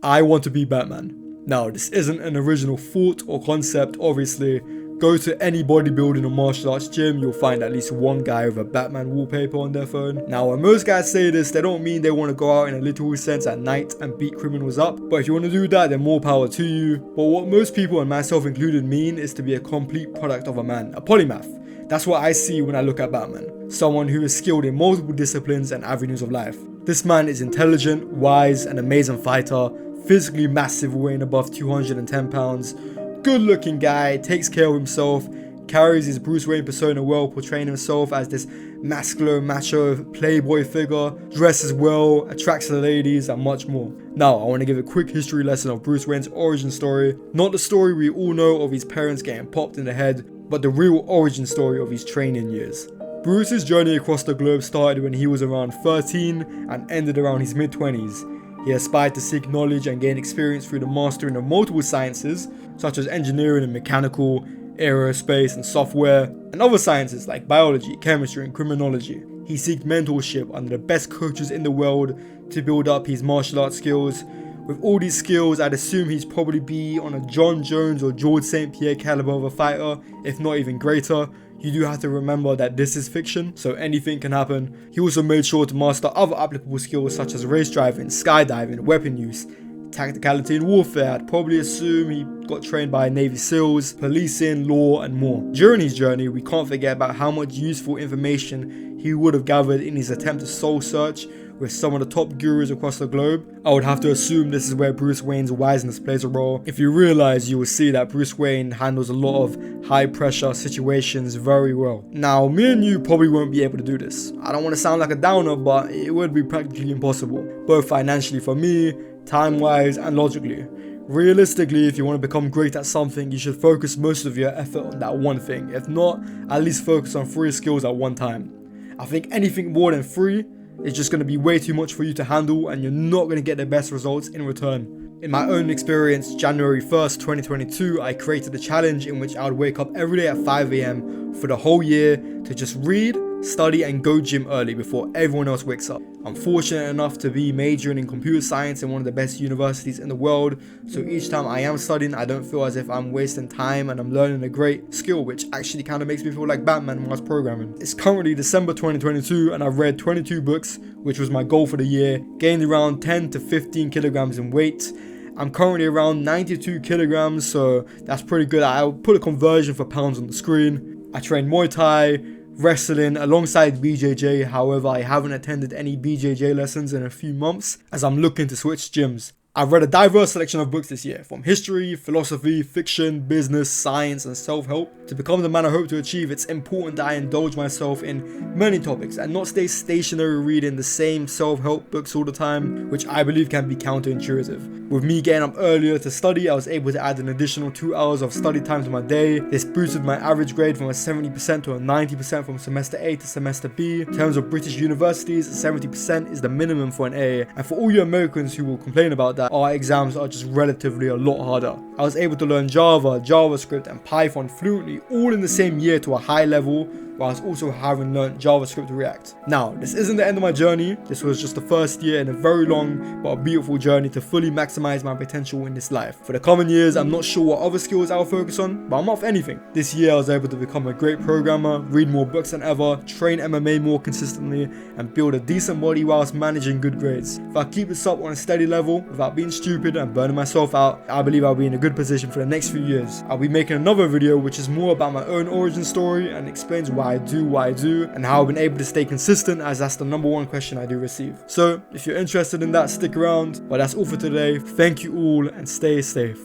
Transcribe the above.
I want to be Batman. Now, this isn't an original thought or concept, obviously. Go to any bodybuilding or martial arts gym, you'll find at least one guy with a Batman wallpaper on their phone. Now, when most guys say this, they don't mean they want to go out in a literal sense at night and beat criminals up. But if you want to do that, then more power to you. But what most people, and myself included, mean is to be a complete product of a man, a polymath. That's what I see when I look at Batman. Someone who is skilled in multiple disciplines and avenues of life. This man is intelligent, wise, an amazing fighter, physically massive, weighing above 210 pounds, good looking guy, takes care of himself, carries his Bruce Wayne persona well, portraying himself as this masculine, macho, playboy figure, dresses well, attracts the ladies, and much more. Now, I want to give a quick history lesson of Bruce Wayne's origin story, not the story we all know of his parents getting popped in the head, but the real origin story of his training years. Bruce's journey across the globe started when he was around 13 and ended around his mid-20s. He aspired to seek knowledge and gain experience through the mastering of multiple sciences, such as engineering and mechanical, aerospace and software, and other sciences like biology, chemistry and criminology. He sought mentorship under the best coaches in the world to build up his martial arts skills. With all these skills, I'd assume he'd probably be on a John Jones or George St. Pierre caliber of a fighter, if not even greater. You do have to remember that this is fiction, so anything can happen. He also made sure to master other applicable skills such as race driving, skydiving, weapon use, tacticality in warfare. I'd probably assume he got trained by Navy SEALs, policing, law and more. During his journey, we can't forget about how much useful information he would have gathered in his attempt to soul search with some of the top gurus across the globe. I would have to assume this is where Bruce Wayne's wiseness plays a role. If you realize, you will see that Bruce Wayne handles a lot of high pressure situations very well. Now, me and you probably won't be able to do this. I don't want to sound like a downer, but it would be practically impossible, both financially for me, time-wise and logically. Realistically, if you want to become great at something, you should focus most of your effort on that one thing. If not, at least focus on 3 skills at one time. I think anything more than 3 is just going to be way too much for you to handle, and you're not going to get the best results in return. In my own experience, January 1st, 2022, I created a challenge in which I would wake up every day at 5 AM for the whole year to just read, study and go gym early before everyone else wakes up. I'm fortunate enough to be majoring in computer science in one of the best universities in the world, so each time I am studying, I don't feel as if I'm wasting time and I'm learning a great skill, which actually kind of makes me feel like Batman whilst programming. It's currently December 2022 and I've read 22 books, which was my goal for the year, gained around 10 to 15 kilograms in weight. I'm currently around 92 kilograms, so that's pretty good. I'll put a conversion for pounds on the screen. I train Muay Thai, wrestling alongside BJJ. However, I haven't attended any BJJ lessons in a few months as I'm looking to switch gyms. I've read a diverse selection of books this year, from history, philosophy, fiction, business, science and self-help. To become the man I hope to achieve, it's important that I indulge myself in many topics and not stay stationary reading the same self-help books all the time, which I believe can be counterintuitive. With me getting up earlier to study, I was able to add an additional 2 hours of study time to my day. This boosted my average grade from a 70% to a 90% from semester A to semester B. In terms of British universities, 70% is the minimum for an A, and for all you Americans who will complain about that, our exams are just relatively a lot harder. I was able to learn Java, JavaScript and Python fluently all in the same year to a high level, whilst also having learned JavaScript React. Now, this isn't the end of my journey. This was just the first year in a very long but a beautiful journey to fully maximize my potential in this life. For the coming years, I'm not sure what other skills I'll focus on, but I'm up for anything. This year, I was able to become a great programmer, read more books than ever, train MMA more consistently, and build a decent body whilst managing good grades. If I keep this up on a steady level, without being stupid and burning myself out, I believe I'll be in a good position for the next few years. I'll be making another video which is more about my own origin story and explains why I do what I do and how I've been able to stay consistent, as that's the number one question I do receive. So if you're interested in that, stick around. But that's all for today. Thank you all and stay safe.